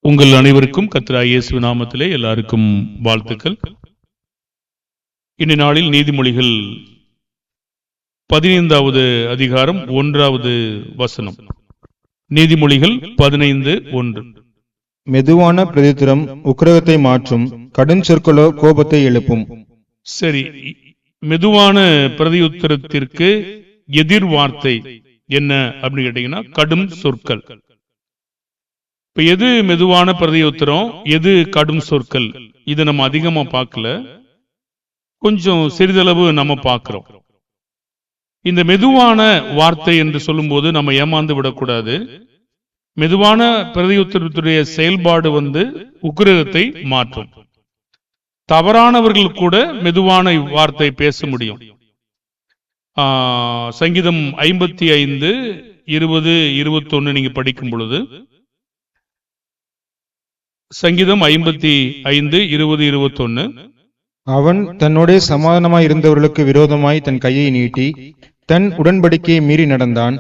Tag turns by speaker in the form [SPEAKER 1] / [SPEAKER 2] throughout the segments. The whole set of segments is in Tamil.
[SPEAKER 1] உங்கள் அனைவருக்கும் கர்த்தராகிய இயேசு நாமத்திலே எல்லாருக்கும் வாழ்த்துக்கள். இந்த நாளில் நீதிமொழிகள் 15வது அதிகாரம் 1வது வசனம். நீதிமொழிகள் 15:1.
[SPEAKER 2] மெதுவான பிரதித்திரம் உக்கிரகத்தை மாற்றும், கடும் சொற்களோ கோபத்தை எழுப்பும்.
[SPEAKER 1] சரி, மெதுவான பிரதியுத்தரத்திற்கு எதிர் வார்த்தை என்ன அப்படின்னு கேட்டீங்கன்னா கடும் சொற்கள். இப்ப எது மெதுவான பிரதியுத்தரம், எது கடும் சொற்கள், இதை நம்ம அதிகமா பார்க்கல, கொஞ்சம் சிறிதளவு நம்ம பார்க்கிறோம். இந்த மெதுவான வார்த்தை என்று சொல்லும் போது நம்ம ஏமாந்து விடக்கூடாது. மெதுவான பிரதியுத்தரத்துடைய செயல்பாடு உக்கிரகத்தை மாற்றும். தவறானவர்கள் கூட மெதுவான வார்த்தை பேச முடியும். சங்கீதம் 55:20-21 நீங்க படிக்கும் பொழுது, சங்கீதம் 55:20-21,
[SPEAKER 2] அவன் தன்னோட சமாதானமாய் இருந்தவர்களுக்கு விரோதமாய் தன் கையை நீட்டி தன் உடன்படிக்கையை மீறி நடந்தான்.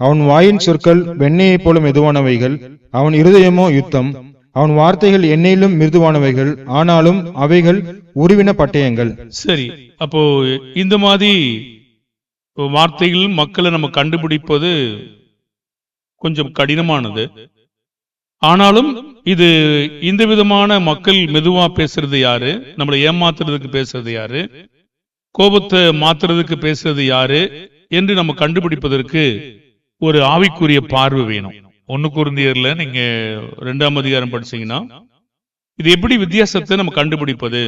[SPEAKER 2] அவன் வாயின் சொற்கள் வெண்ணெயை போல மெதுவானவைகள், அவன் இருதயமோ யுத்தம். அவன் வார்த்தைகள் எண்ணெயிலும் மிருதுவானவைகள், ஆனாலும் அவைகள் உருவின பட்டயங்கள்.
[SPEAKER 1] சரி, அப்போ இந்த மாதிரி வார்த்தைகள் மக்களை நம்ம கண்டுபிடிப்பது கொஞ்சம் கடினமானது. ஆனாலும் இது இந்த விதமான மக்கள் மெதுவா பேசுறது யாரு, நம்மளை ஏமாத்துறதுக்கு பேசுறது யாரு, கோபத்தை மாத்துறதுக்கு பேசுறது யாரு என்று நம்ம கண்டுபிடிப்பதற்கு ஒரு ஆவிக்குரிய பார்வை வேணும். 1 கொரிந்தியர்ல நீங்க 2ஆம் அதிகாரம் படிச்சீங்கன்னா இது எப்படி வித்தியாசத்தை நம்ம கண்டுபிடிப்பது.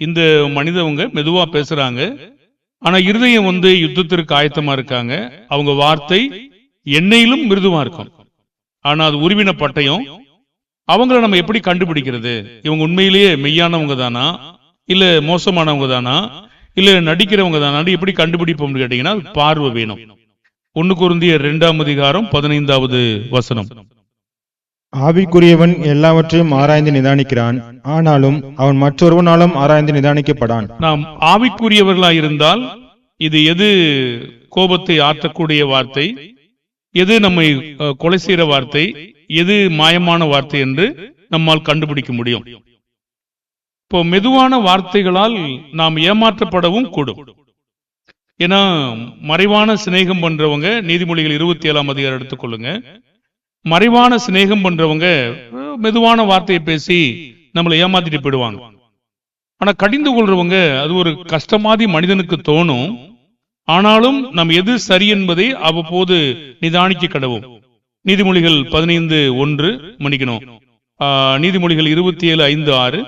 [SPEAKER 1] இந்த மனிதவங்க மெதுவா பேசுறாங்க, ஆனா இருதயம் யுத்தத்திற்கு ஆயத்தமா இருக்காங்க. அவங்க வார்த்தை எண்ணெயிலும் மிருதுவா இருக்கும், ஆனா அது உருவின பட்டயம். அவங்கள நம்ம எப்படி கண்டுபிடிக்கிறது? இவங்க உண்மையிலேயே மெய்யானவங்க தானா, இல்ல மோசமானவங்க தானா, இல்ல நடிக்கிறவங்க தானா, எப்படி கண்டுபிடிப்போம்னு கேட்டீங்கன்னா பார்வை வேணும். 1 கொரிந்தியர் 2ஆம் அதிகாரம் 15வது வசனம்.
[SPEAKER 2] ஆவிக்குரியவன் எல்லாவற்றையும் ஆராய்ந்து நிதானிக்கிறான், ஆனாலும் அவன் மற்றொருவனாலும் ஆராய்ந்து நிதானிக்கப்படான்.
[SPEAKER 1] நாம் ஆவிக்குரியவர்களாக இருந்தால் இது எது கோபத்தை ஆற்றக்கூடிய வார்த்தை, எது நம்மை கொலை செய்கிற வார்த்தை, எது மாயமான வார்த்தை என்று நம்மால் கண்டுபிடிக்க முடியும். இப்போ மெதுவான வார்த்தைகளால் நாம் ஏமாற்றப்படவும் கூடும். ஏன்னா மறைவான சிநேகம் பண்றவங்க, நீதிமொழிகள் 27ஆம் அதிகாரம் எடுத்துக்கொள்ளுங்க. மறைவான சிநேகம் பண்றவங்க மெதுவான வார்த்தையை பேசி நம்மளை ஏமாத்திட்டு போயிடுவாங்க. ஆனா கடிந்து கொள்றவங்க அது ஒரு கஷ்டமாதி மனிதனுக்கு தோணும். ஆனாலும் நாம் எது சரி என்பதை அவ்வப்போது நிதானிக்க கடவும். நீதிமொழிகள் 15:1 மன்னிக்கணும், நீதிமொழிகள் 27:5-6.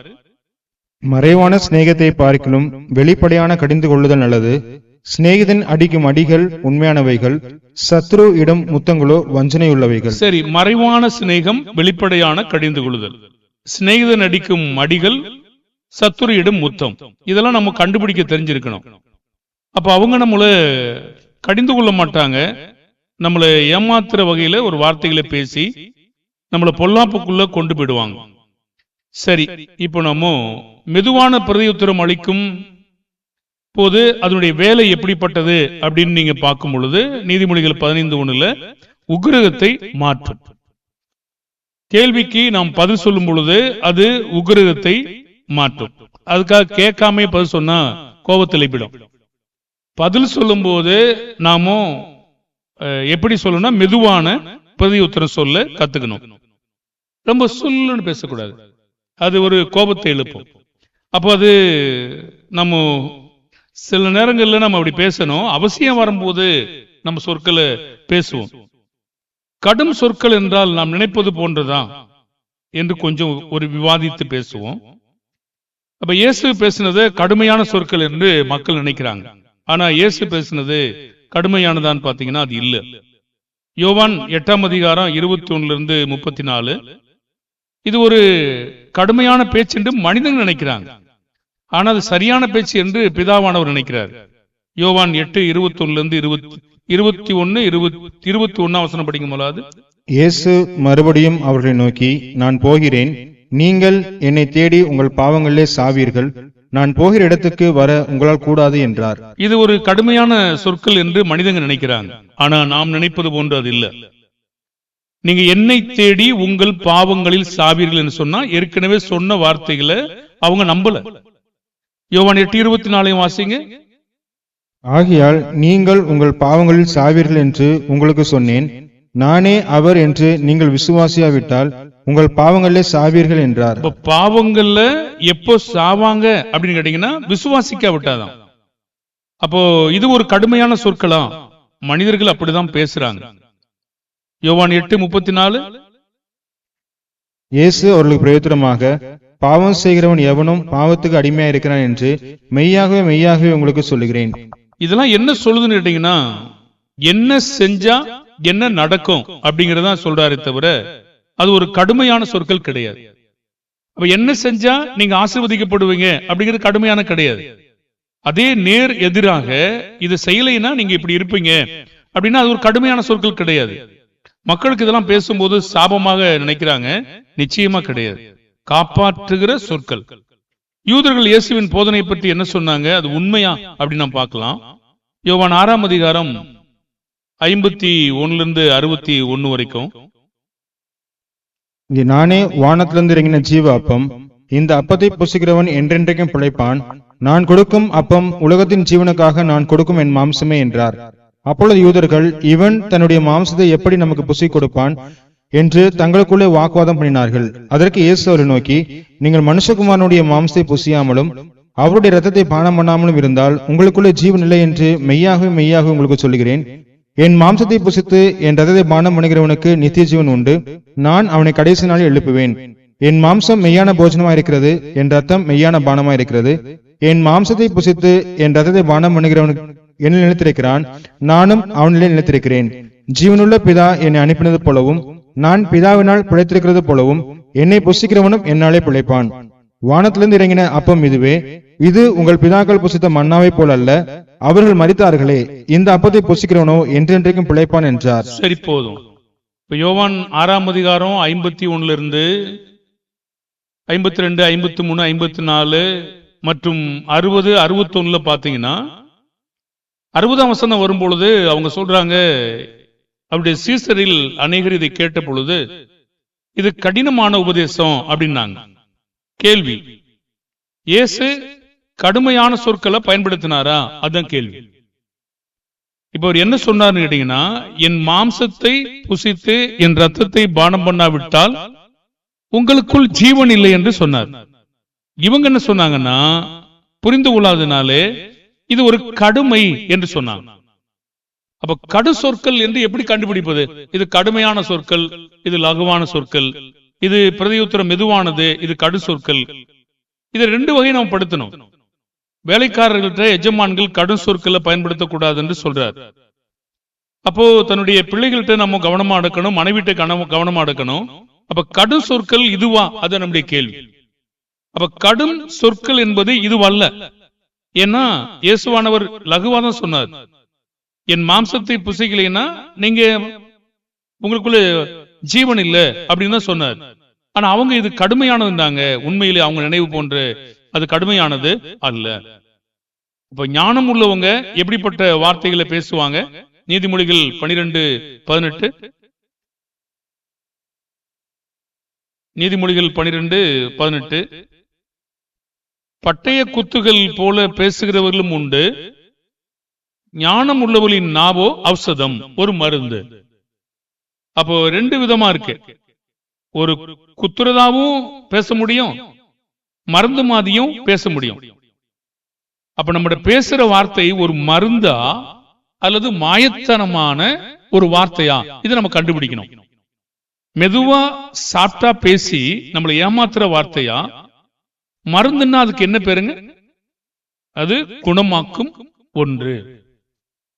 [SPEAKER 2] மறைவான சிநேகத்தை பார்க்கிலும் வெளிப்படையான கடிந்து கொள்ளுதல் நல்லது. சிநேகிதன் அடிக்கும் அடிகள் உண்மையானவைகள், சத்ரு இடம் முத்தங்களோ வஞ்சனை உள்ளவைகள்.
[SPEAKER 1] சரி, மறைவான சிநேகம், வெளிப்படையான கடிந்து கொள்ளுதல், சிநேகிதன் அடிக்கும் அடிகள், சத்ரு இடம் முத்தம், இதெல்லாம் நம்ம கண்டுபிடிக்க தெரிஞ்சிருக்கணும். அப்ப அவங்க நம்மள கடிந்து கொள்ள மாட்டாங்க. நம்மளை ஏமாத்துற வகையில ஒரு வார்த்தைகளை பேசி நம்மளை பொல்லாப்புக்குள்ள கொண்டு போயிடுவாங்க. சரி, இப்போ நம்ம மெதுவான பிரதியுத்தரம் அளிக்கும் போது அதனுடைய வேலை எப்படிப்பட்டது அப்படின்னு நீங்க பார்க்கும் பொழுது, நீதிமொழிகள் 15:1 உக்கிரகத்தை மாற்றும். கேள்விக்கு நாம் பதில் சொல்லும் பொழுது அது உக்கிரகத்தை மாற்றும். அதுக்காக கேட்காம பதில் சொன்னா கோபத்தில் எழுப்பிடும். பதில் சொல்லும் போது நாம எப்படி சொல்லணும்னா மெதுவான பிரதியுத்தரம் சொல்ல கத்துக்கணும். ரொம்ப சொல்லுன்னு பேசக்கூடாது, அது ஒரு கோபத்தை எழுப்பும். அப்போ அது நம்ம சில நேரங்கள்ல நம்ம அப்படி பேசணும். அவசியம் வரும்போது நம்ம சொற்களை பேசுவோம். கடும் சொற்கள் என்றால் நாம் நினைப்பது போன்றதான் என்று கொஞ்சம் ஒரு விவாதித்து பேசுவோம். அப்ப இயேசு பேசினது கடுமையான சொற்கள் என்று மக்கள் நினைக்கிறாங்க. ஆனா இயேசு பேசினது கடுமையானதான் பாத்தீங்கன்னா அது இல்ல. யோவான் 8ஆம் அதிகாரம் 21-34, இது ஒரு கடுமையான பேச்சு என்று மனிதன் நினைக்கிறாங்க, ஆனா அது சரியான பேச்சு என்று பிதாவானவர் நினைக்கிறார். யோவான் 8:21-21 வசனம் படிக்கும் போது,
[SPEAKER 2] இயேசு மறுபடியும் அவர்களை நோக்கி, நான் போகிறேன், நீங்கள் என்னை தேடி உங்கள் பாவங்களிலே சாவீர்கள், நான் போகிற இடத்துக்கு வர உங்களால் கூடாது என்றார்.
[SPEAKER 1] இது ஒரு கடுமையான சொற்கள் என்று மனிதங்க நினைக்கிறாங்க, ஆனா நாம் நினைப்பது போன்று அது இல்ல. நீங்க என்னை தேடி உங்கள் பாவங்களில் சாவீர்கள் என்று சொன்னா ஏற்கனவே சொன்ன வார்த்தைகளை அவங்க நம்பல. யோவான் 8:24 வாசிங்க.
[SPEAKER 2] ஆகையால் நீங்கள் உங்கள் பாவங்களில் சாவீர்கள் என்று உங்களுக்கு சொன்னேன், நானே அவர் என்று நீங்கள் விசுவாசியாவிட்டால் உங்கள் பாவங்களிலே சாவீர்கள் என்றார்.
[SPEAKER 1] பாவங்கள்ல எப்போ சாவாங்க அப்படின்னு கேட்டீங்கன்னா விசுவாசிக்காவிட்டாதான். அப்போ இது ஒரு கடுமையான சொற்களா? மனிதர்கள் அப்படிதான் பேசுறாங்க. யோவான் 8:34.
[SPEAKER 2] இயேசு அவர்களுக்கு பிரயோஜனமாக, பாவம் செய்கிறவன் எவனும் பாவத்துக்கு அடிமையா இருக்கிறான் என்று மெய்யாகவே மெய்யாகவே உங்களுக்கு சொல்லுகிறேன்.
[SPEAKER 1] இதெல்லாம் என்ன சொல்லுதுன்னு கேட்டீங்கன்னா, என்ன செஞ்சா என்ன நடக்கும் அப்படிங்கறத சொல்றாரு தவிர அது ஒரு கடுமையான சொற்கள் கிடையாது. அப்ப என்ன செஞ்சா நீங்க ஆசீர்வதிக்கப்படுவீங்க அப்படிங்கிறது கடுமையான கிடையாது. அதே நேர் எதிராக இது செய்யலைன்னா நீங்க இப்படி இருப்பீங்க அப்படின்னா அது ஒரு கடுமையான சொற்கள் கிடையாது. மக்களுக்கு இதெல்லாம் பேசும்போது சாபமாக நினைக்கிறாங்க, நிச்சயமா கிடையாது. காப்பாற்றுகிற சொற்கள். யூதர்கள் இயேசுவின் போதனை பற்றி என்ன சொன்னாங்க, அது உண்மையா அப்படின்னு நாம் பார்க்கலாம். யோவான் 6:61 61 வரைக்கும்.
[SPEAKER 2] நானே வானத்திலிருந்து இறங்கின ஜீவ அப்பம், இந்த அப்பத்தை புசிக்கிறவன் என்றென்றைக்கும் பிழைப்பான். நான் கொடுக்கும் அப்பம் உலகத்தின் ஜீவனுக்காக நான் கொடுக்கும் என் மாம்சமே என்றார். அப்பொழுது யூதர்கள், இவன் தன்னுடைய மாம்சத்தை எப்படி நமக்கு புசி கொடுப்பான் என்று தங்களுக்குள்ளே வாக்குவாதம் பண்ணினார்கள். அதற்கு இயேசு அவரை நோக்கி, நீங்கள் மனுஷகுமாரனுடைய மாம்சத்தை புசியாமலும் அவருடைய இரத்தத்தை பானம் பண்ணாமலும் இருந்தால் உங்களுக்குள்ளே ஜீவன் இல்லை என்று மெய்யாகவே மெய்யாக உங்களுக்கு சொல்லுகிறேன். என் மாம்சத்தை புசித்து என் இரத்தத்தை பானம் பண்ணுகிறவனுக்கு நித்திய ஜீவன் உண்டு. நான் அவனை கடைசி நாளில் எழுப்புவேன். என் மாம்சம் மெய்யான போஜனமா இருக்கிறது, என் ரத்தம் மெய்யான பானமா இருக்கிறது. என் மாம்சத்தை புசித்து என் ரத்தத்தை பானம் பண்ணுகிறவனுக்கு என்னில் நிலைத்திருக்கிறான், நானும் அவனிலே நிலைத்திருக்கிறேன். ஜீவனுள்ள பிதா என்னை அனுப்பினது போலவும் நான் பிதாவினால் பிழைத்திருக்கிறது போலவும் என்னை புசிக்கிறவனும் என்னாலே பிழைப்பான். வானத்திலிருந்து இறங்கின அப்பம் இதுவே. இது உங்கள் பிதாக்கள் புசித்த மன்னாவை போல் அல்ல. அவர்கள் மரித்தார்களே, இந்த அப்பத்தை புசிக்கிறவனோ என்றென்றைக்கும் பிழைப்பான் என்றார்.
[SPEAKER 1] சரி, போதும். யோவான் 6:51 52, 53, 54 மற்றும் 60, 61 பாத்தீங்கன்னா 60ஆம் வசனம் வரும்பொழுது அவங்க சொல்றாங்க, அவருடைய சீசரில் அநேகர் இதை கேட்ட பொழுது இது கடினமான உபதேசம் அப்படின்னாங்க. கேள்வி, இயேசு கடுமையான சொற்களை பயன்படுத்தினாரா? அதுதான் கேள்வி. இப்ப அவர் என்ன சொன்னார்னு கேட்டீங்கன்னா, என் மாம்சத்தை புசித்து என் ரத்தத்தை பானம் பண்ணாவிட்டால் உங்களுக்குள் ஜீவன் இல்லை என்று சொன்னார். இவங்க என்ன சொன்னாங்கன்னா, புரிந்து கொள்ளாதனாலே இது ஒரு கடுமை என்று சொன்னாங்க. அப்ப கடு சொற்கள் என்று எப்படி கண்டுபிடிப்பது? இது கடுமையான சொற்கள், இது லகுவான சொற்கள், இது பிரதியுத்தரம் மெதுவானது, இது கடு சொற்கள். இது ரெண்டு வகை நாம் படுத்தணும். வேலைக்காரர்கள்ட்ட எஜமான்கள் கடும் சொற்களை பயன்படுத்தக்கூடாது என்று சொல்றார். அப்போ தன்னுடைய பிள்ளைகள்கிட்ட நம்ம கவனமா எடுக்கணும், மனைவிட்ட கவனமா எடுக்கணும். அப்ப கடும் சொற்கள் இதுவா? அது நம்முடைய கேள்வி. அப்ப கடும் சொற்கள் என்பது இதுவல்ல. ஏன்னா இயேசுவானவர் லகுவாதான் சொன்னார். என் மாம்சத்தை புசிக்கலைன்னா நீங்க உங்களுக்குள்ள ஜீவன் இல்லை அப்படின்னு தான் சொன்னார். ஆனா அவங்க இது கடுமையானதுந்தாங்க. உண்மையிலே அவங்க நினைவு போன்ற அது கடுமையானது அல்ல. இப்ப ஞானம் உள்ளவங்க எப்படிப்பட்ட வார்த்தைகளை பேசுவாங்க? நீதிமொழிகள் 12:18. நீதிமொழிகள் 12:18. பட்டய குத்துகள் போல பேசுகிறவர்களும் உண்டு, ஞானம் உள்ளவர்களின் நாவோ ஔஷதம், ஒரு மருந்து. அப்போ ரெண்டு விதமா இருக்கு. ஒரு குத்துறதாவும் பேச முடியும், மருந்து மாதிரியும் பேச முடியும். அப்ப நம்முடைய பேசுற வார்த்தை ஒரு மருந்தா அல்லது மாயத்தனமான ஒரு வார்த்தையா? இது நம்ம கண்டுபிடிக்கணும். மெதுவா சாப்பிட்டா பேசி நம்மளை ஏமாத்துற வார்த்தையா, மருந்துன்னா அதுக்கு என்ன பேருங்க? அது குணமாக்கும் ஒன்று.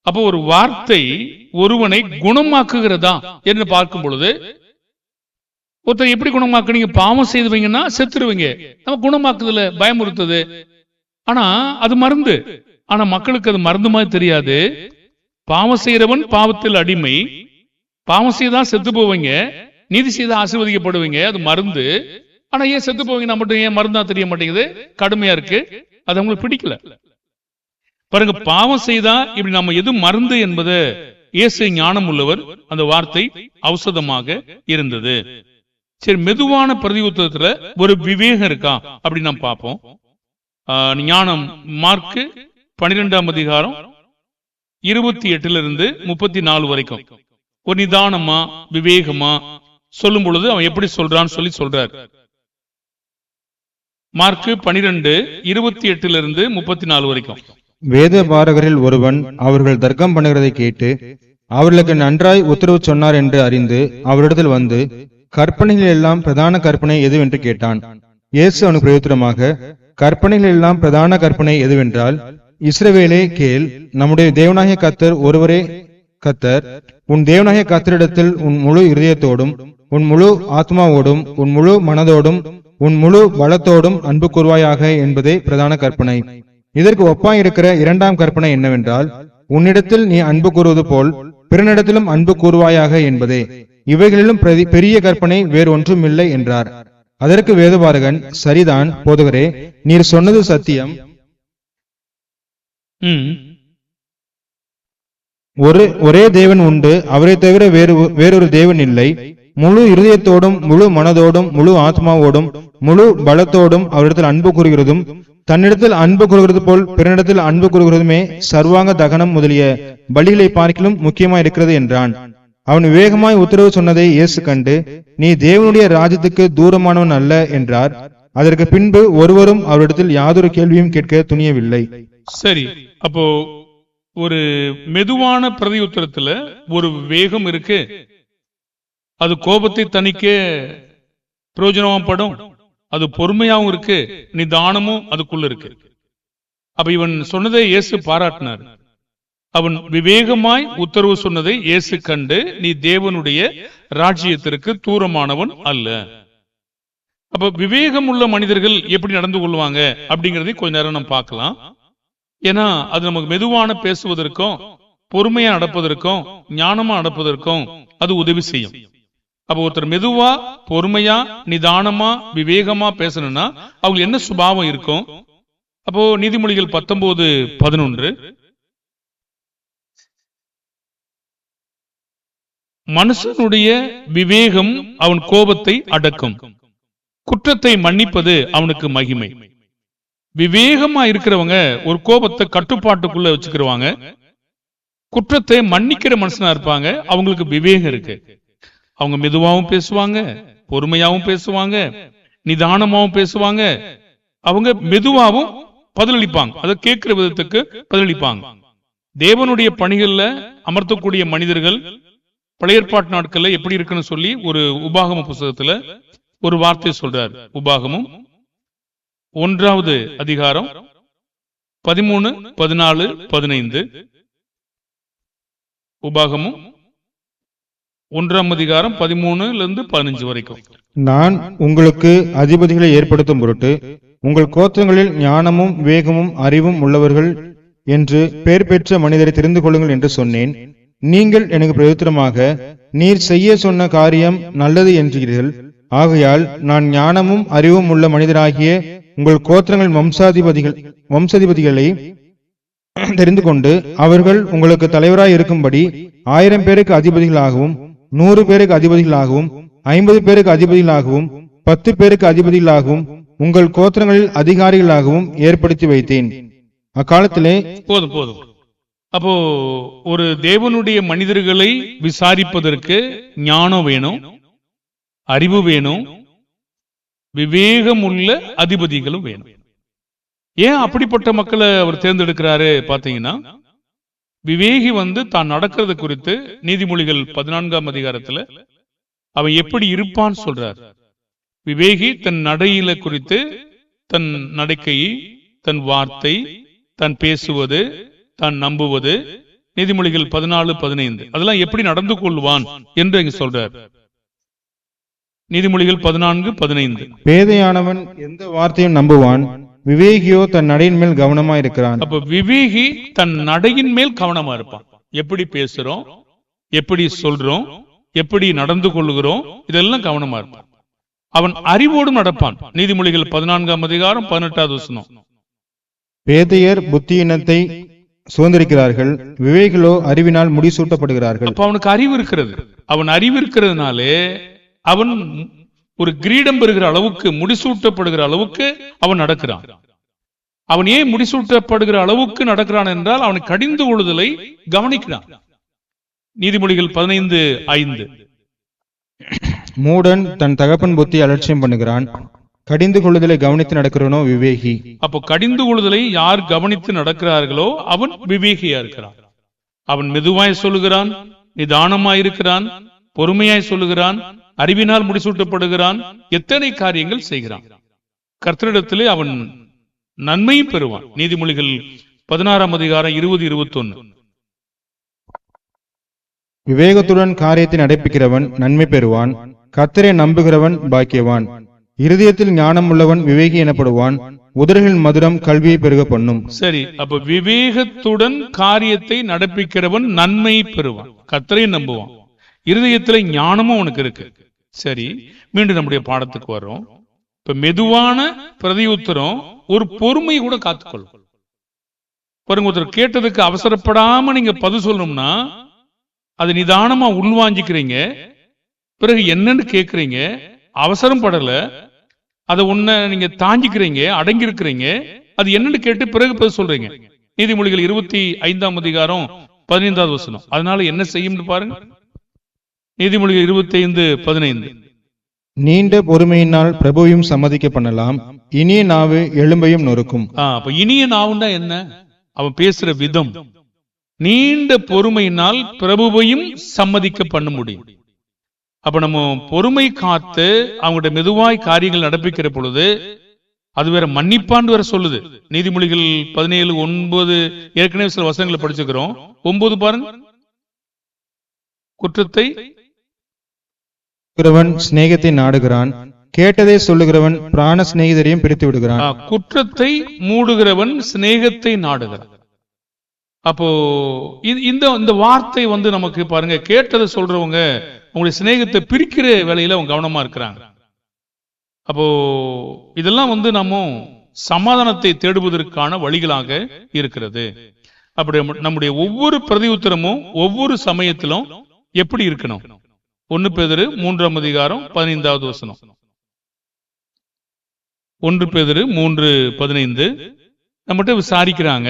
[SPEAKER 1] அப்போ ஒரு வார்த்தை ஒருவனை குணமாக்குகிறதா என்று பார்க்கும் பொழுது, ஒருத்தர் எப்படி குணமாக்குனீங்க? பாவம் செய்துவீங்கன்னா செத்துருவீங்க. நம்ம குணமாக்குதுல பயமுறுத்துது. ஆனா அது மருந்து. ஆனா மக்களுக்கு அது மருந்து மாதிரி தெரியாது. பாவம் செய்யறவன் பாவத்தில் அடிமை. பாவம் செய்தா செத்து போவீங்க, நீதி செய்தா ஆசீர்வதிக்கப்படுவீங்க, அது மருந்து. ஆனா ஏன் செத்து போவீங்க மட்டும் ஏன் மருந்தா தெரிய மாட்டேங்குது? கடுமையா இருக்கு, அது அவங்களுக்கு பிடிக்கல. பாருங்க, பாவம் செய்தா இப்படி நம்ம எது மருந்து என்பதை இயேசு ஞானம் உள்ளவர், அந்த வார்த்தை ஔஷதமாக இருந்தது. சரி, மெதுவான பிரதி உத்தரத்துல ஒரு விவேகம் இருக்கா அப்படி நாம் பார்ப்போம். ஞானம் மார்க்கு 12ஆம் அதிகாரம் 28 34 வரைக்கும் ஒரு நிதானமா விவேகமா சொல்லும் பொழுது அவன் எப்படி சொல்றான்னு சொல்றார். மார்க்கு 12 28 34 வரைக்கும்.
[SPEAKER 2] வேத பாரகரில் ஒருவன் அவர்கள் தர்க்கம் பண்ணுகிறதை கேட்டு அவர்களுக்கு நன்றாய் உத்தரவு சொன்னார் என்று அறிந்து அவரிடத்தில் வந்து, கற்பனைகள் எல்லாம் பிரதான கற்பனை எதுவென்று கேட்டான். இயேசு அவனுக்கு பிரயுத்தரமாக, கற்பனைகள் எல்லாம் பிரதான கற்பனை எதுவென்றால், இஸ்ரவேலே கேள், நம்முடைய தேவனாகிய கர்த்தர் ஒருவரே கர்த்தர். உன் தேவனாகிய கர்த்தரிடத்தில் உன் முழு இருதயத்தோடும் உன் முழு ஆத்மாவோடும் உன் முழு மனதோடும் உன் முழு பலத்தோடும் அன்பு கூர்வாயாக என்பதே பிரதான கற்பனை. இதற்கு ஒப்பாயிருக்கிற இரண்டாம் கற்பனை என்னவென்றால், உன்னிடத்தில் நீ அன்பு கூறுவது போல் பிறனிடத்திலும் அன்பு கூறுவாயாக என்பதே. இவைகளிலும் பெரிய கற்பனை வேறு ஒன்றும் இல்லை என்றார். அதற்கு வேதபாரகன், சரிதான் போதகரே, நீர் சொன்னது சத்தியம். ஒரே தேவன் உண்டு, அவரை தவிர வேறொரு தேவன் இல்லை. முழு இருதயத்தோடும் முழு மனதோடும் முழு ஆத்மாவோடும் முழு பலத்தோடும் அவரிடத்தில் அன்பு கூறுகிறதும் தன்னிடத்தில் அன்பு கூறுகிறது போல் பிறனிடத்தில் அன்பு கூறுகிறதுமே சர்வாங்க தகனம் முதலிய பலிகளை பார்க்கிலும் முக்கியமாய் இருக்கிறது என்றான். அவன் விவேகமாய் உத்தரவு சொன்னதை இயேசு கண்டு, நீ தேவனுடைய ராஜ்யத்துக்கு தூரமானவன் அல்ல என்றார். அதற்கு பின்பு ஒருவரும் அவரிடத்தில் யாதொரு கேள்வியும் கேட்க துணியவில்லை.
[SPEAKER 1] சரி, அப்போ ஒரு மெதுவான பிரதி உத்தரத்துல ஒரு வேகம் இருக்கு, அது கோபத்தை தணிக்க பிரயோஜனப்படும், அது பொறுமையாவும் இருக்கு, நிதானமும் அதுக்குள்ள இருக்கு. அப்ப இவன் சொன்னதை இயேசு பாராட்டினார். அவன் விவேகமாய் உத்தரவு சொன்னதை இயேசு கண்டு, நீ தேவனுடைய ராஜ்யத்திற்கு தூரமானவன் அல்ல. அப்ப விவேகம் உள்ள மனிதர்கள் எப்படி நடந்து கொள்வாங்க அப்படிங்கறதை கொஞ்ச நேரம் நம்ம பார்க்கலாம். ஏன்னா அது நமக்கு மெதுவான பேசுவதற்கும் பொறுமையா நடப்பதற்கும் ஞானமா நடப்பதற்கும் அது உதவி செய்யும். அப்ப ஒருத்தர் மெதுவா பொறுமையா நிதானமா விவேகமா பேசணும்னா அவங்க என்ன சுபாவம் இருக்கும்? அப்போ நீதிமொழிகள் 19:11, மனுஷனுடைய விவேகம் அவன் கோபத்தை அடக்கும், குற்றத்தை மன்னிப்பது அவனுக்கு மகிமை. விவேகமா இருக்கிறவங்க ஒரு கோபத்தை கட்டுப்பாட்டுக்குள்ள வச்சுக்கிறவாங்க, குற்றத்தை மன்னிக்கிற மனுஷனா இருப்பாங்க. அவங்களுக்கு விவேகம் இருக்கு. அவங்க மெதுவாகவும் பேசுவாங்க, பொறுமையாவும் பேசுவாங்க, நிதானமாவும் பேசுவாங்க. அவங்க மெதுவாவும் பதிலளிப்பாங்க, அதை கேட்கிற விதத்துக்கு பதிலளிப்பாங்க. தேவனுடைய பணிகள்ல அமர்த்தக்கூடிய மனிதர்கள் பழைய ஏற்பாட்டு நாட்கள்ல எப்படி இருக்குன்னு சொல்லி ஒரு உபாகம புத்தகத்துல ஒரு வார்த்தை சொல்றார். உபாகமும் 1ஆவது அதிகாரம் 13, 14, 15. உபாகமும் 1ஆம் அதிகாரம் 13-15 வரைக்கும்.
[SPEAKER 2] நான் உங்களுக்கு அதிபதிகளை ஏற்படுத்தும் பொருட்டு உங்கள் கோத்திரங்களில் ஞானமும் வேகமும் அறிவும் உள்ளவர்கள் என்று பெயர் பெற்ற மனிதரை தெரிந்து கொள்ளுங்கள் என்று சொன்னேன். நீங்கள் எனக்கு பிரயோஜனமாக, நீர் செய்ய சொன்ன காரியம் நல்லது என்கிறீர்கள். ஆகையால் நான் ஞானமும் அறிவும் உள்ள மனிதராகிய உங்கள் கோத்திரங்கள் வம்சாதிபதிகளை தெரிந்து கொண்டு அவர்கள் உங்களுக்கு தலைவராய் இருக்கும்படி 1000 பேருக்கு அதிபதிகளாகவும் 100 பேருக்கு அதிபதிகளாகவும் 50 பேருக்கு அதிபதிகளாகவும் 10 பேருக்கு அதிபதிகளாகவும் உங்கள் கோத்திரங்களில் அதிகாரிகளாகவும் ஏற்படுத்தி வைத்தேன். அக்காலத்திலே
[SPEAKER 1] போதும். அப்போ ஒரு தேவனுடைய மனிதர்களை விசாரிப்பதற்கு ஞானம் வேணும், அறிவு வேணும், விவேகம் உள்ள அதிபதிகளும் வேணும். ஏன் அப்படிப்பட்ட மக்களை அவர் தேர்ந்தெடுக்கிறாரு பாத்தீங்கன்னா, விவேகி தான் நடக்கிறது குறித்து நீதிமொழிகள் 14ஆம் அதிகாரத்துல அவன் எப்படி இருப்பான்னு சொல்றார். விவேகி தன் நடையில குறித்து, தன் நடக்கை, தன் வார்த்தை, தன் பேசுவது, தான் நம்புவது, நீதிமொழிகள் 14, 15 அதெல்லாம் எப்படி நடந்து கொள்வான் என்று இங்க சொல்றார். நீதிமொழிகள் 14, 15.
[SPEAKER 2] பேதையானவன் எந்த வார்த்தையும் நம்புவான், விவேகியோ தன் நடையின் மேல் கவனமா இருக்கிறான்.
[SPEAKER 1] அப்ப விவேகி தன் நடையின் மேல் கவனமா இருப்பான். எப்படி பேசுறோம், எப்படி சொல்றோம், எப்படி நடந்து கொள்ளுகிறோம், இதெல்லாம் கவனமா இருப்பான். அவன் அறிவோடு நடப்பான். நீதிமொழிகள் 14ஆம் அதிகாரம் 18வது வசனம்.
[SPEAKER 2] பேதையர் புத்தியினத்தை சுதந்திரிக்கிறார்கள், விவேகிகளோ அறிவினால் முடிசூட்டப்படுகிறார்கள்.
[SPEAKER 1] அப்ப அவனுக்கு அறிவு இருக்கிறது. அவன் அறிவு இருக்கிறதுனாலே அவன் ஒரு கிரீடம் பெறுகிற அளவுக்கு, முடிசூட்டப்படுகிற அளவுக்கு அவன் நடக்கிறான். அவன் ஏன் முடிசூட்டப்படுகிற அளவுக்கு நடக்கிறான் என்றால் அவன் கடிந்து கொள்ளுதலை கவனிக்கிறான். நீதிமொழிகள் 15:5.
[SPEAKER 2] மூடன் தன் தகப்பன் புத்தி அலட்சியம் பண்ணுகிறான், கடிந்து கொள்ளுதலை கவனித்து நடக்கிறவனோ விவேகி.
[SPEAKER 1] அப்போ கடிந்து கொள்ளுதலை யார் கவனித்து நடக்கிறார்களோ அவன் விவேகியா இருக்கிறான். அவன் மெதுவாய் சொல்லுகிறான், நிதானமாயிருக்கிறான், பொறுமையாய் சொல்லுகிறான், அறிவினால் முடிசூட்டப்படுகிறான், எத்தனை காரியங்கள் செய்கிறான். கர்த்தரிடத்திலே அவன் நன்மையும் பெறுவான். நீதிமொழிகள் 16:20-21.
[SPEAKER 2] விவேகத்துடன் காரியத்தை நடப்பிக்கிறவன் நன்மை பெறுவான், கர்த்தரை நம்புகிறவன் பாக்கியவான். இருதயத்தில் ஞானம் உள்ளவன் விவேகி எனப்படுவான், உதடுகளின் மதுரம் கல்வியை பெருக பண்ணும்.
[SPEAKER 1] சரி, அப்ப விவேகத்துடன் காரியத்தை நடப்பிக்கிறவன் நன்மை பெறுவான், கர்த்தரை நம்புவான், இருதயத்துல ஞானமும் அவனுக்கு இருக்கு. சரி, மீண்டும் நம்முடைய பாடத்துக்கு வர்றோம். இப்ப மெதுவான பிரதியுத்தரம் ஒரு பொறுமை கூட காத்துக்கொள்ளும். பாருங்க, ஒருத்தர் கேட்டதுக்கு அவசரப்படாம நீங்க பதில் சொல்லணும்னா அது நிதானமா உள்வாங்கிக்கிறீங்க, பிறகு என்னன்னு கேட்கறீங்க, அவசரம் படல, அதை ஒன்ன நீங்க தாங்கிக்கிறீங்க, அடங்கி இருக்கிறீங்க, அது என்னன்னு கேட்டு பிறகு பதில் சொல்றீங்க. நீதிமொழிகள் 25:15. அதனால என்ன செய்யும் பாருங்க. நீதிமொழிகள் 25:15.
[SPEAKER 2] நீண்ட பொறுமையினால் பிரபுவையும் சம்மதிக்க பண்ணலாம், இனிய நாவு எலும்பையும் நொறுக்கும்.
[SPEAKER 1] அப்ப இனிய நாவுன்னா என்ன? அவன் பேசுற விதம். நீண்ட பொறுமையினால் பிரபுவையும் சம்மதிக்க பண்ண முடியும். அப்ப நம்ம பொறுமை காத்து அவங்கள்ட்ட மெதுவாய் காரியங்கள் நடப்பிக்கிற பொழுது அது வேற மன்னிப்பான்னு வேற சொல்லுது. நீதிமொழிகள் 17:9 ஏற்கனவே சில வசனங்களை படிச்சுக்கிறோம். 9 பாருங்க. குற்றத்தை
[SPEAKER 2] சிநேகத்தை நாடுகிறான், கேட்டதை சொல்லுகிறவன் பிராண சிநேகிதரையும் பிரித்து விடுகிறான்.
[SPEAKER 1] குற்றத்தை மூடுகிறவன் சிநேகத்தை நாடுகிறான். அப்போ இந்த வார்த்தை நமக்கு பாருங்க, கேட்டதை சொல்றவங்க உங்களுடைய சிநேகத்தை பிரிக்கிற வேலையில அவங்க கவனமா இருக்கிறாங்க. அப்போ இதெல்லாம் நம்ம சமாதானத்தை தேடுவதற்கான வழிகளாக இருக்கிறது. அப்படி நம்முடைய ஒவ்வொரு பிரதியுத்தரமும் ஒவ்வொரு சமயத்திலும் எப்படி இருக்கணும்? 1 பேதுரு 3:15. 1 பேதுரு 3:15. நம்மகிட்ட விசாரிக்கிறாங்க,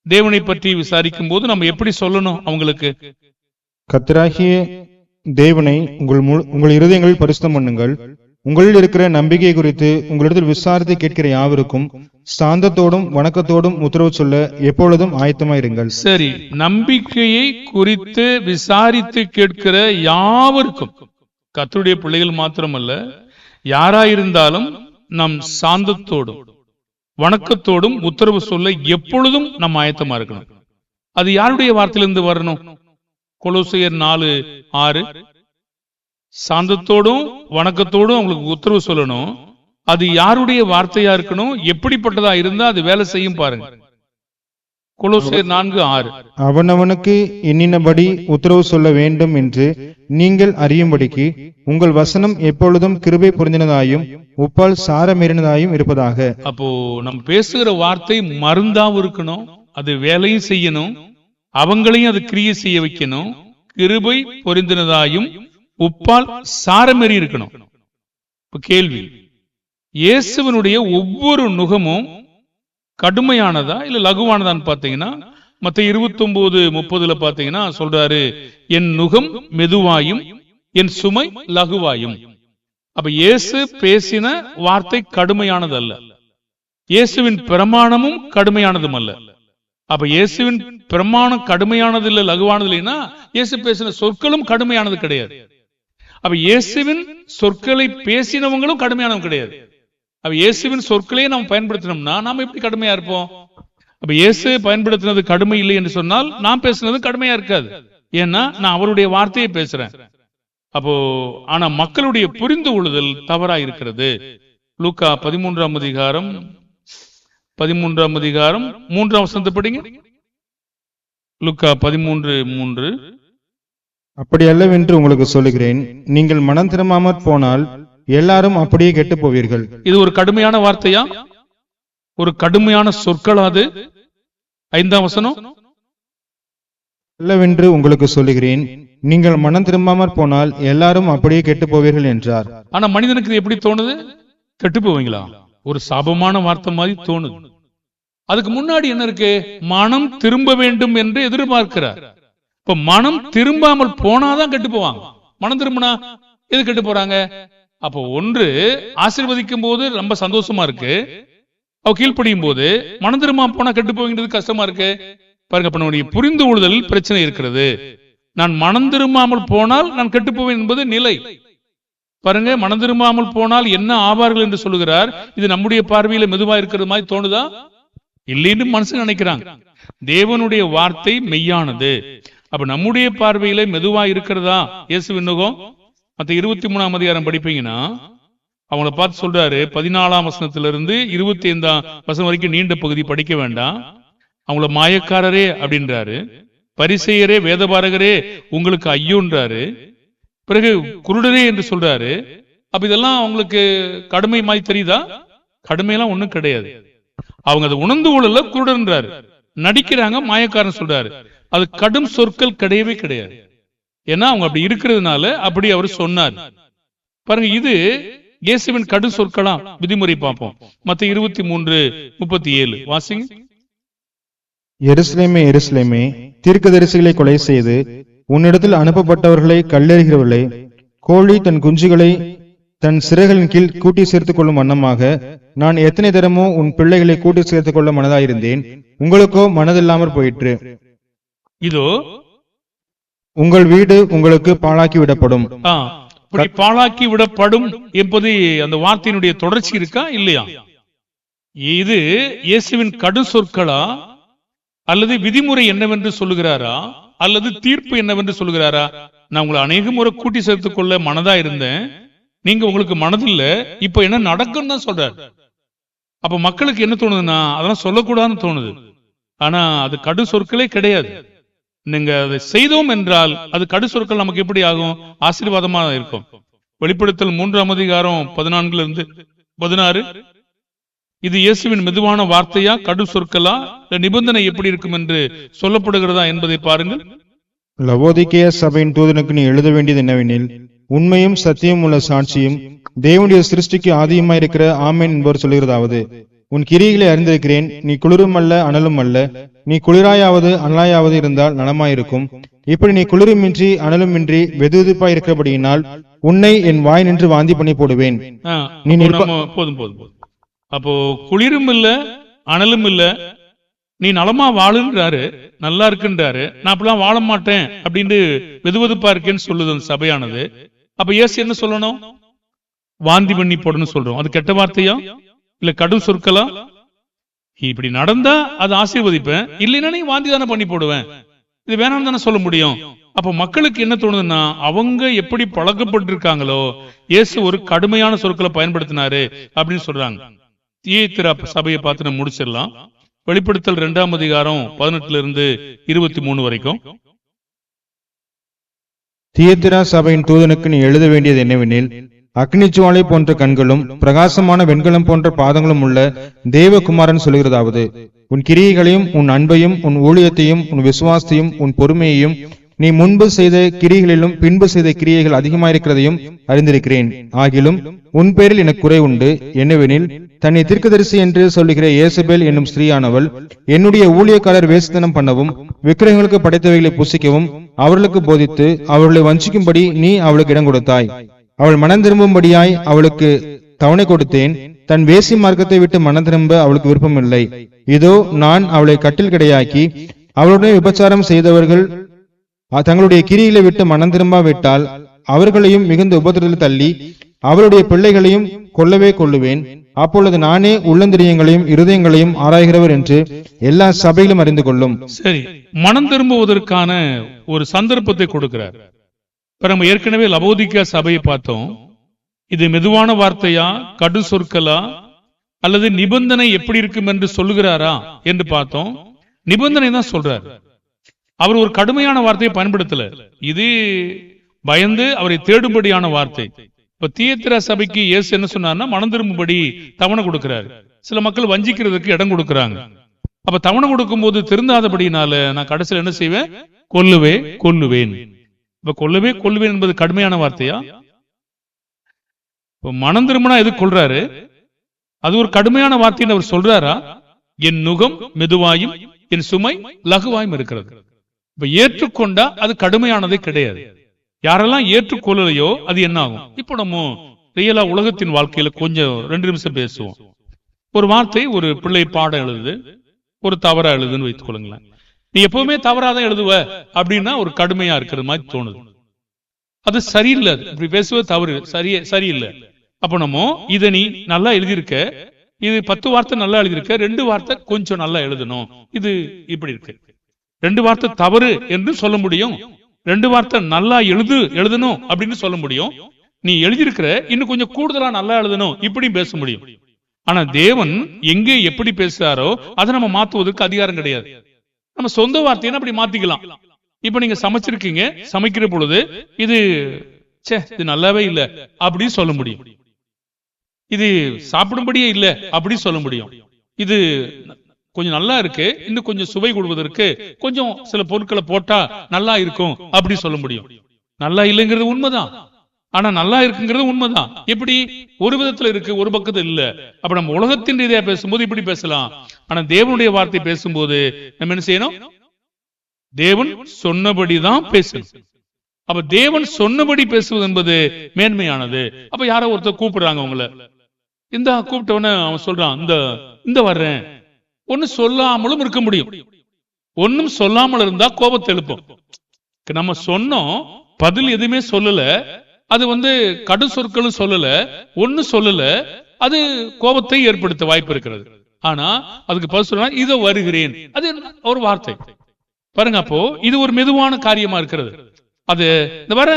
[SPEAKER 1] தேவனை பற்றி விசாரிக்கும் போது நம்ம எப்படி சொல்லணும் அவங்களுக்கு?
[SPEAKER 2] கர்த்தராகிய தேவனை உங்கள் இருதயங்களில் பரிசுத்தம் பண்ணுங்கள், உங்களில் இருக்கிற நம்பிக்கை குறித்து உங்களிடத்தில் விசாரித்து கேட்கிற யாவருக்கும் சாந்தத்தோடும் வணக்கத்தோடும் உத்தரவு சொல்ல எப்பொழுதும் ஆயத்தமாயிருங்கள்.
[SPEAKER 1] சரி, நம்பிக்கையை குறித்து விசாரித்து கேட்கிற யாவருக்கும், கர்த்தருடைய பிள்ளைகள் மாத்திரமல்ல, யாராயிருந்தாலும் நம் சாந்தத்தோடும் வணக்கத்தோடும் உத்தரவு சொல்ல எப்பொழுதும் நம்ம ஆயத்தமா இருக்கணும். அது யாருடைய வார்த்தையிலிருந்து வரணும்? கொலோசியர் 4:6. சாந்தத்தோடும் வணக்கத்தோடும் அவங்களுக்கு உத்தரவு சொல்லணும். அது யாருடைய வார்த்தையா இருக்கணும்? எப்படிப்பட்டதா இருந்தா அது வேலை செய்யும் பாருங்க. கொலோசியர் 4:6.
[SPEAKER 2] அவனவனுக்கு எண்ணினபடி உத்தரவு சொல்ல வேண்டும் என்று நீங்கள் அறியும்படிக்கு உங்கள் வசனம் எப்பொழுதும் கிருபை பொருந்தினதாயும் உப்பால் சாரமேறினதாயும் இருப்பதாக.
[SPEAKER 1] அப்போ நம்ம பேசுகிற வார்த்தை மருந்தாவும் இருக்கணும், அது வேலையும் செய்யணும், அவங்களையும் அது கிரியை செய்ய வைக்கணும், கிருபை பொருந்தினதாயும் உப்பால் சாரமேறி இருக்கணும். இப்ப கேள்வி, இயேசுவனுடைய ஒவ்வொரு நுகமும் கடுமையானதா இல்ல லகுவானதான்னு பாத்தீங்கன்னா, மத்தேயு 29:30 பாத்தீங்கன்னா சொல்றாரு, என் நுகம் மெதுவாயும் என் சுமை லகுவாயும். அப்ப இயேசு பேசின வார்த்தை கடுமையானது அல்ல, இயேசுவின் பிரமாணமும் கடுமையானதும் அல்ல. அப்ப இயேசுவின் பிரமாணம் கடுமையானது இல்ல, லகுவானது இல்லைன்னா இயேசு பேசின சொற்களும் கடுமையானது கிடையாது. அப்ப இயேசுவின் சொற்களை பேசினவங்களும் கடுமையானவங்க கிடையாது. அப்ப இயேசுவின் சொற்களையே நாம் பயன்படுத்தினோம்னா நாம எப்படி கடுமையா இருப்போம்? அப்ப இயேசு பயன்படுத்தினது கடுமை இல்லை என்று சொன்னால் நான் பேசுனது கடுமையா இருக்காது. ஏன்னா நான் அவருடைய வார்த்தையை பேசுறேன். அப்போ ஆனா மக்களுடைய புரிந்து கொள்ளுதல் தவறா இருக்கிறது. லூக்கா 13:13 3 படிங்க. லூக்கா 13:3.
[SPEAKER 2] அப்படி அல்லவென்று உங்களுக்கு சொல்லுகிறேன், நீங்கள் மனம் திரும்பாமற் போனால் எல்லாரும் அப்படியே கெட்டு போவீர்கள்.
[SPEAKER 1] இது ஒரு கடுமையான வார்த்தையா? ஒரு கடுமையான சொற்களாது? 5ஆம் வசனம்,
[SPEAKER 2] அல்லவென்று உங்களுக்கு சொல்லுகிறேன், நீங்கள் மனம் திரும்பாமற் போனால் எல்லாரும் அப்படியே கெட்டு போவீர்கள் என்றார்.
[SPEAKER 1] ஆனா மனிதனுக்கு இது எப்படி தோணுது? கெட்டு போவீங்களா? ஒரு சாபமான வார்த்தை மாதிரி தோணுது. அதுக்கு முன்னாடி என்ன இருக்கு? மனம் திரும்ப வேண்டும் என்று எதிர்பார்க்கிறார். இப்ப மனம் திரும்பாமல் போனாதான் கெட்டு போவாங்க. மனம் திரும்பினா எது கெட்டு போறாங்க? அப்போ ஒன்று ஆசீர்வதிக்கும் போது ரொம்ப சந்தோஷமா இருக்கு, அவ கீழ்ப்படியும் போது மனம் திரும்பாம போனா கெட்டு போகின்றது கஷ்டமா இருக்கு. பாருங்க, அப்ப நம்முடைய புரிந்து கொள்ளுதல் பிரச்சனை இருக்கிறது. நான் மனம் திரும்பாமல் போனால் நான் கெட்டு போவேன் என்பது நிலை. பாருங்க, மனம் திரும்பாமல் போனால் என்ன ஆவார்கள் என்று சொல்லுகிறார். இது நம்முடைய பார்வையில மெதுவா இருக்கிறது மாதிரி தோணுதா? இல்லைன்னு மனசு நினைக்கிறாங்க. தேவனுடைய வார்த்தை மெய்யானது. அப்ப நம்முடைய பார்வையில மெதுவா இருக்கிறதா இயேசுவின் நுகம்? மத்த 23ஆம் அதிகாரம் படிப்பீங்கன்னா அவங்கள பார்த்து சொல்றாரு, 14ஆம் வசனத்திலிருந்து 25ஆம் வசனம் வரைக்கும் நீண்ட பகுதி படிக்க வேண்டாம். அவங்கள மாயக்காரரே அப்படின்றாரு, பரிசேயரே வேதபாரகரே உங்களுக்கு ஐயோன்றாரு, பிறகு குருடரே என்று சொல்றாரு. அப்ப இதெல்லாம் அவங்களுக்கு கடுமை மாதிரி தெரியுதா? கடுமையெல்லாம் ஒண்ணும் கிடையாது. அவங்க அதை உணர்ந்து கொள்ளல, குருடன்றாரு, நடிக்கிறாங்க, மாயக்காரன் சொல்றாரு. அது கடும் சொற்கள் கிடையவே கிடையாது. ஏன்னா அவங்க அப்படி இருக்கிறதுனால அப்படி அவர் சொன்னார். பாருங்க, இது இயேசுவின் கடும் சொற்களா? விதிமுறை பார்ப்போம். மத்த 23:37 வாசிங்க.
[SPEAKER 2] எருசலேமே எருசலேமே, தீர்க்கதரிசிகளை கொலை செய்து உன்னிடத்தில் அனுப்பப்பட்டவர்களை கல்லெறிகிறவர்களே, கோழி தன் குஞ்சுகளை தன் சிறைகளின் கீழ் கூட்டி சேர்த்துக் கொள்ளும் வண்ணமாக நான் எத்தனை தரமோ உன் பிள்ளைகளை கூட்டி சேர்த்துக் கொள்ள மனதாயிருந்தேன், உங்களுக்கோ மனதில்லாமற் போயிற்று.
[SPEAKER 1] இதோ
[SPEAKER 2] உங்கள் வீடு உங்களுக்கு பாழாக்கி விடப்படும்.
[SPEAKER 1] பாழாக்கி விடப்படும் என்பது அந்த வார்த்தையினுடைய தொடர்ச்சி இருக்கா இல்லையா? இது இயேசுவின் கடும் சொற்களா, அல்லது விதிமுறை என்னவென்று சொல்லுகிறாரா, அல்லது தீர்ப்பு என்னவென்று சொல்லுகிறாரா? நான் உங்களை அநேக முறை கூட்டி சேர்த்துக் கொள்ள மனதா இருந்தேன், நீங்க உங்களுக்கு மனதில்ல, இப்ப என்ன நடக்கும் தான் சொல்றாரு. அப்ப மக்களுக்கு என்ன தோணுதுன்னா அதெல்லாம் சொல்லக்கூடாதுன்னு தோணுது. ஆனா அது கடு சொற்களே கிடையாது. நீங்க அதை செய்தோம் என்றால் அது கடு சொற்கள் நமக்கு எப்படி ஆகும்? ஆசீர்வாதமா இருக்கும். வெளிப்படுத்தல் 3ஆம் அதிகாரம் 14-16, இது இயேசுவின் மெதுவான வார்த்தையா, கடு சொற்களா, நிபந்தனை எப்படி இருக்கும் என்று சொல்லப்படுகிறதா என்பதை பாருங்கள்.
[SPEAKER 2] லவோதிக்கேய சபையின் தூதனுக்கு நீ எழுத வேண்டியது என்னவெனில், உண்மையும் சத்தியம் உள்ள சாட்சியும் தேவனுடைய சிருஷ்டிக்கு ஆதியுமாயிருக்கிற ஆமேன் என்பவர் சொல்லுகிறதாவது, உன் கிரியைகளை அறிந்திருக்கிறேன், நீ குளிரும் அல்ல அனலும் அல்ல, நீ குளிராயாவது அனலாயாவது இருந்தால் நலமாயிருக்கும். இப்படி நீ குளிருமின்றி அனலுமின்றி வெதுவெதுப்பாய் இருக்கிறபடியினால் உன்னை என் வாய் நின்று வாந்தி பண்ணி போடுவேன்.
[SPEAKER 1] போதும் போதும். அப்போ குளிரும் இல்ல அனலும் இல்ல, நீ நலமா வாழுன்றாரு, நல்லா இருக்குன்றாரு. நான் அப்படிலாம் வாழ மாட்டேன் அப்படின்னு வெதுவெதுப்பா இருக்கேன்னு சொல்லுது அந்த சபையானது. அப்ப இயேசு என்ன சொல்லணும்? வாந்தி பண்ணி போடணும் சொல்றோம். அது கெட்ட வார்த்தையா இல்ல கடும் சொற்களா? இப்படி நடந்தா அது ஆசீர்வதிப்பேன், இல்லைன்னா நீ வாந்தி தானே பண்ணி போடுவேன், இது வேணாம் தானே சொல்ல முடியும். அப்ப மக்களுக்கு என்ன தோணுதுன்னா, அவங்க எப்படி பழக்கப்பட்டு இருக்காங்களோ, இயேசு ஒரு கடுமையான சொற்களை பயன்படுத்தினாரு அப்படின்னு சொல்றாங்க. தியேத்திரா சபையை பார்த்து நம்ம முடிச்சிடலாம். வெளிப்படுத்தல் 2ஆம் அதிகாரம் 18-23 வரைக்கும்.
[SPEAKER 2] தியேத்திரா சபையின் தூதனுக்கு நீ எழுத வேண்டியது என்னவெனில், அக்னிஜுவாலை போன்ற கண்களும் பிரகாசமான வெண்கலம் போன்ற பாதங்களும் உள்ள தேவகுமாரன் சொல்லுகிறதாவது, உன் கிரியைகளையும் உன் அன்பையும் உன் ஊழியத்தையும் உன் விசுவாசத்தையும் உன் பொறுமையையும் நீ முன்பு செய்த கிரியைகளிலும் பின்பு செய்த கிரியைகள் அதிகமாயிருக்கிறதையும் அறிந்திருக்கிறேன். ஆகிலும் உன் பேரில் எனக்கு குறை உண்டு. என்னவெனில், தன்னை தீர்க்கதரிசி என்று சொல்லுகிற ஏசபேல் என்னும் ஸ்திரீயானவள் என்னுடைய ஊழியக்காரர் வேசித்தனம் பண்ணவும் விக்கிரகங்களுக்கு படைத்தவைகளை புசிக்கவும் அவர்களுக்கு போதித்து அவர்களை வஞ்சிக்கும்படி நீ அவளுக்கு இடம் கொடுத்தாய். அவள் மனம் திரும்பும்படியாய் அவளுக்கு தவணை கொடுத்தேன். தன் வேசி மார்க்கத்தை விட்டு மனம் திரும்ப அவளுக்கு விருப்பமில்லை. இதோ நான் அவளை கட்டில் கிடையாக்கி அவளுடைய விபச்சாரம் செய்தவர்கள் தங்களுடைய கிரிகளை விட்டு மனம் திரும்பாவிட்டால் அவர்களையும் மிகுந்த உபத்திரத்தில் தள்ளி அவருடைய பிள்ளைகளையும் கொல்லவே கொள்ளுவேன். அப்பொழுது நானே உள்ளந்திரியங்களையும் இருதயங்களையும் ஆராய்கிறவர் என்று எல்லா சபையிலும் அறிந்து கொள்ளும்.
[SPEAKER 1] சரி, மனம் திரும்புவதற்கான ஒரு சந்தர்ப்பத்தை கொடுக்கிறார். நம்ம ஏற்கனவே லவோதிக்கா சபையை பார்த்தோம். இது மெதுவான வார்த்தையா, கடு சொற்களா, அல்லது நிபந்தனை எப்படி இருக்கும் என்று சொல்லுகிறாரா என்று பார்த்தோம். நிபந்தனை தான் சொல்றார். அவர் ஒரு கடுமையான வார்த்தையை பயன்படுத்தல. இது பயந்து அவரை தேடும்படியான வார்த்தை. இப்ப தியேத்திரா சபைக்கு இயேசு என்ன சொன்னார்னா, மனம் திரும்பும்படி தவணை கொடுக்கிறார். சில மக்கள் வஞ்சிக்கிறதுக்கு இடம் கொடுக்கிறாங்க. அப்ப தவணை கொடுக்கும் போது திருந்தாதபடினால நான் கடைசியில் என்ன செய்வேன்? கொல்லுவேன். இப்ப கொல்லுவேன் என்பது கடுமையான வார்த்தையா? இப்ப மனம் திரும்பினா எது கொள்றாரு? அது ஒரு கடுமையான வார்த்தைன்னு அவர் சொல்றாரா? என் நுகம் மெதுவாயும் என் சுமை லகுவாயும் இருக்கிறது. இப்ப ஏற்றுக்கொண்டா அது கடுமையானதே கிடையாது. யாரெல்லாம் ஏற்றுக்கொள்ளலையோ அது என்ன ஆகும்? இப்ப நம்ம ரியலா உலகத்தின் வாழ்க்கையில கொஞ்சம் 2 நிமிஷம் பேசுவோம். ஒரு வார்த்தை ஒரு பிள்ளை பாடம் எழுதுது, ஒரு தவறா எழுதுன்னு வைத்துக் கொள்ளுங்களேன். நீ எப்பவுமே தவறாதான் எழுதுவ அப்படின்னா ஒரு கடுமையா இருக்கிற மாதிரி தோணுது. அது சரியில்லை. இப்படி பேசுவது தவறு, சரியில்லை. அப்ப நம்ம இதை நீ நல்லா எழுதியிருக்க, இது 10 வார்த்தை நல்லா எழுதியிருக்க, 2 வார்த்தை கொஞ்சம் நல்லா எழுதணும், இது இப்படி இருக்கு. 2 வார்த்தை தவறு என்று சொல்ல முடியும், 2 வார்த்தை நல்லா எழுதணும் அப்படின்னு சொல்ல முடியும். நீ எழுதியிருக்கிற இன்னும் கொஞ்சம் கூடுதலா நல்லா எழுதணும் இப்படி பேச முடியும். ஆனா தேவன் எங்கே எப்படி பேசுறாரோ அதை நம்ம மாத்துவதற்கு அதிகாரம் கிடையாது. நம்ம சொந்த வார்த்தையை அப்படி மாத்திக்கலாம். இப்ப நீங்க சமைச்சிருக்கீங்க, சமைக்கிற பொழுது இது நல்லாவே இல்லை அப்படின்னு சொல்ல முடியும். இது சாப்பிடும்படியே இல்லை அப்படி சொல்ல முடியும். இது கொஞ்சம் நல்லா இருக்கு, இன்னும் கொஞ்சம் சுவை கொடுவதற்கு கொஞ்சம் சில பொருட்களை போட்டா நல்லா இருக்கும் அப்படி சொல்ல முடியும். நல்லா இல்லைங்கிறது உண்மைதான், ஆனா நல்லா இருக்குங்கிறது உண்மைதான். எப்படி? ஒரு விதத்துல இருக்கு, ஒரு பக்கத்துல இல்ல. அப்ப நம்ம உலகத்தின் ரீதியா பேசும்போது இப்படி பேசலாம். ஆனா தேவனுடைய வார்த்தை பேசும்போது நம்ம என்ன செய்யணும்? தேவன் சொன்னபடிதான் பேசணும். அப்ப தேவன் சொன்னபடி பேசுவது என்பது மேன்மையானது. அப்ப யாரோ ஒருத்தர் கூப்பிடுறாங்க உங்களை, இந்த கூப்பிட்டவன அவன் சொல்றான் இந்த வர்றேன். ஒன்னு சொல்லாமலும் இருக்க முடியும். ஒன்னும் சொல்லாமல் இருந்தா கோபத்தை எழுப்போம். நம்ம சொன்னோம், பதில் எதுவுமே சொல்லல, அது கடு சொற்களும் சொல்லல, ஒன்னு சொல்லல, அது கோபத்தை ஏற்படுத்த வாய்ப்பு இருக்கிறது. ஆனா அதுக்கு பதில் சொல்ல இதோ வருகிறேன், அது ஒரு வார்த்தை பாருங்க. அப்போ இது ஒரு மெதுவான காரியமா இருக்கிறது. அது இந்த வர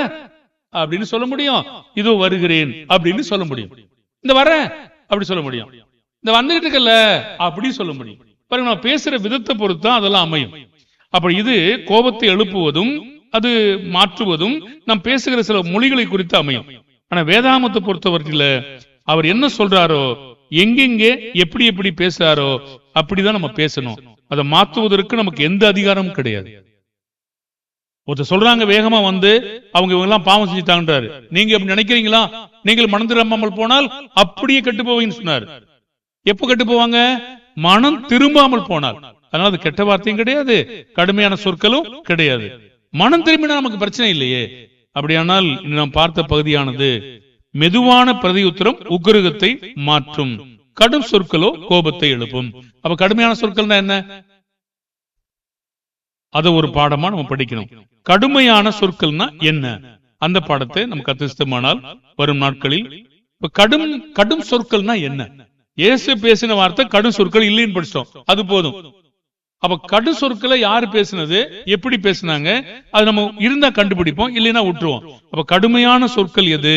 [SPEAKER 1] அப்படின்னு சொல்ல முடியும், இதோ வருகிறேன் அப்படின்னு சொல்ல முடியும், இந்த வர அப்படி சொல்ல முடியும், இந்த வந்துகிட்டு இருக்கல அப்படி சொல்ல முடியும். பாருங்க, நான் பேசுற விதத்தை பொறுத்து தான் அதெல்லாம் அமையும். அப்ப இது கோபத்தை எழுப்புவதும் அது மாற்றுவதும் நாம் பேசுகிற சில மொழிகளை குறித்து அமையும். ஆனா வேதாகமத்தை பொறுத்தவரையில அவர் என்ன சொல்றாரோ, எங்கெங்கே எப்படி எப்படி பேசுறாரோ அப்படிதான் நம்ம பேசணும். அதை மாற்றுவதற்கு நமக்கு எந்த அதிகாரமும் கிடையாது. ஒருத்தர் சொல்றாங்க வேகமா அவங்க இவங்க எல்லாம் பாவம் செஞ்சுட்டாங்கன்றாரு. நீங்க எப்படி நினைக்கிறீங்களா? நீங்கள் மனம் திரும்பாமல் போனால் அப்படியே கெட்டு போவீங்கன்னு சொன்னார். எப்ப கெட்டு போவாங்க? மனம் திரும்பாமல் போனால். அதனால அது கெட்ட வார்த்தையும் கிடையாது, கடுமையான சொற்களும் கிடையாது. மனம் திரும்பினா நமக்கு பிரச்சனை இல்லையே. அப்படியானால் நாம் பார்த்த பகுதியானது மெதுவான பிரதியுத்தரம் உக்கிரகத்தை மாற்றும், கடும் சொற்களோ கோபத்தை எழுப்பும். அப்ப கடுமையான சொற்கள் என்ன? அதை ஒரு பாடமா நம்ம படிக்கணும். கடுமையான சொற்கள்னா என்ன? அந்த பாடத்தை நம்ம கத்துமானால் வரும் நாட்களில் கடும் சொற்கள்னா என்ன? இயேசு பேசின வார்த்தை கடும் சொற்கள் இல்லைன்னு படிச்சோம், அது போதும். அப்ப கடும் சொற்களை யாரு பேசினது, எப்படி பேசினாங்க, அது நம்ம இருந்தா கண்டுபிடிப்போம், இல்லைன்னா விட்டுருவோம். அப்ப கடுமையான சொற்கள் எது,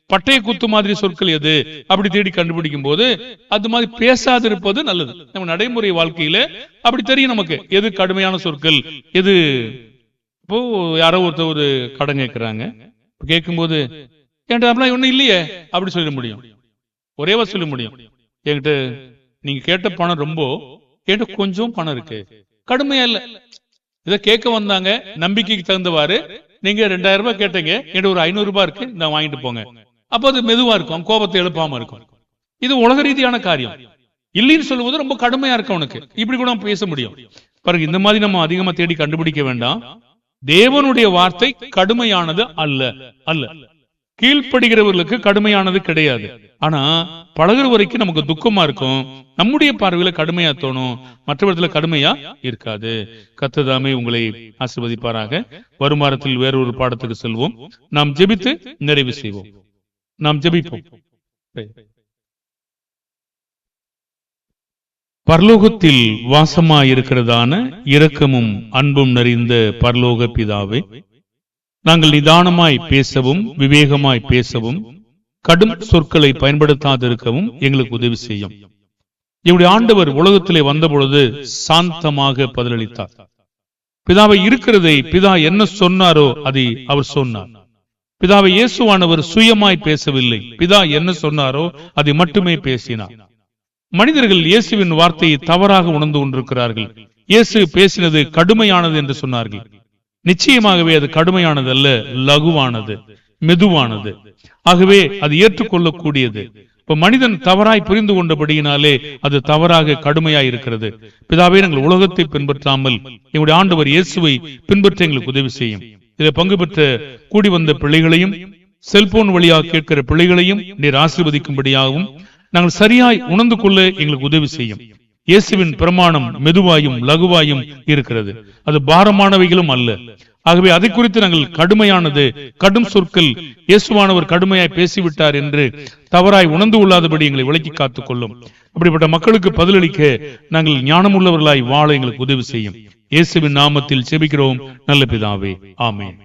[SPEAKER 1] பட்டய குத்து மாதிரி சொற்கள் எது, அப்படி தேடி கண்டுபிடிக்கும் போது அது மாதிரி பேசாதிருப்பது நல்லது. நம்ம நடைமுறை வாழ்க்கையில அப்படி தெரியும் நமக்கு எது கடுமையான சொற்கள் எது. இப்போ யாரோ ஒருத்தர் ஒரு கடன் கேட்கிறாங்க, கேட்கும்போது என்கிட்ட அப்படிலாம் ஒண்ணும் இல்லையே அப்படி சொல்ல முடியும், ஒரே சொல்ல முடியும். என்கிட்ட நீங்க கேட்ட பணம் ரொம்ப, என்கிட்ட கொஞ்சம் பணம் இருக்கு, கடுமையா இல்ல. இதை கேட்க வந்தாங்க, நம்பிக்கைக்கு தகுந்தவாறு நீங்க 2000 ரூபாய் கேட்டீங்க, என்கிட்ட ஒரு 500 ரூபாய் இருக்கு, நான் வாங்கிட்டு போங்க. அப்போ அது மெதுவா இருக்கும், கோபத்தை எழுப்பாம இருக்கும். இது உலக ரீதியான காரியம். இல்லைன்னு சொல்லுவது ரொம்ப கடுமையா இருக்கு அவனுக்கு, இப்படி கூட பேச முடியும். பாருங்க, இந்த மாதிரி நம்ம அதிகமா தேடி கண்டுபிடிக்க வேண்டாம். தேவனுடைய வார்த்தை கடுமையானது அல்ல அல்ல. கீழ்ப்படுகிறவர்களுக்கு கடுமையானது கிடையாது. ஆனா பழகுற வரைக்கும் நமக்கு துக்கமா இருக்கும், நம்முடைய பார்வையில கடுமையா தோணும், மற்றவர்கள கடுமையா இருக்காது. கர்த்தர் உங்களை ஆசீர்வதிப்பாராக. வரும் வாரத்தில் வேறொரு பாடத்துக்கு செல்வோம். நாம் ஜெபித்து நிறைவு செய்வோம். நாம் ஜெபிப்போம். பரலோகத்தில் வாசமாயிருக்கிறதான இரக்கமும் அன்பும் நிறைந்த பரலோக பிதாவே, நாங்கள் நிதானமாய் பேசவும் விவேகமாய் பேசவும் கடும் சொற்களை பயன்படுத்தாதிருக்கவும் எங்களுக்கு உதவி செய்யும். எங்களுடைய ஆண்டவர் உலகத்திலே வந்த பொழுது சாந்தமாக பதிலளித்தார். பிதாவை இருக்கிறதை பிதா என்ன சொன்னாரோ அதை அவர் சொன்னார். பிதாவை இயேசுவானவர் சுயமாய் பேசவில்லை, பிதா என்ன சொன்னாரோ அதை மட்டுமே பேசினார். மனிதர்கள் இயேசுவின் வார்த்தையை தவறாக உணர்ந்து கொண்டிருக்கிறார்கள். இயேசு பேசினது கடுமையானது என்று சொன்னார்கள். நிச்சயமாகவே அது கடுமையானது அல்ல, லகுவானது, மெதுவானது. ஆகவே அது ஏற்றுக்கொள்ளக்கூடியது. இப்ப மனிதன் தவறாய் புரிந்து கொண்டபடியினாலே அது தவறாக கடுமையாய் இருக்கிறது. பிதாவே, நாங்கள் உலகத்தை பின்பற்றாமல் எங்களுடைய ஆண்டவர் இயேசுவை பின்பற்ற எங்களுக்கு உதவி செய்யும். இதில் பங்கு பெற்ற கூடி வந்த பிள்ளைகளையும் செல்போன் வழியாக கேட்கிற பிள்ளைகளையும் நீர் ஆசீர்வதிக்கும்படியாகவும் நாங்கள் சரியாய் உணர்ந்து கொள்ள எங்களுக்கு உதவி செய்யும். இயேசுவின் பிரமாணம் மெதுவாயும் லகுவாயும் இருக்கிறது, அது பாரமானவைகளும் அல்ல. ஆகவே அதை குறித்து நாங்கள் கடுமையானது, கடும் சொற்கள், இயேசுவானவர் கடுமையாய் பேசிவிட்டார் என்று தவறாய் உணர்ந்து கொள்ளாதபடி எங்களை விலக்கி காத்துக் கொள்ளும். அப்படிப்பட்ட மக்களுக்கு பதிலளிக்க நாங்கள் ஞானமுள்ளவர்களாய் வாழ எங்களுக்கு உதவி செய்யும். இயேசுவின் நாமத்தில் செபிக்கிறோம் நல்ல பிதாவே, ஆமென்.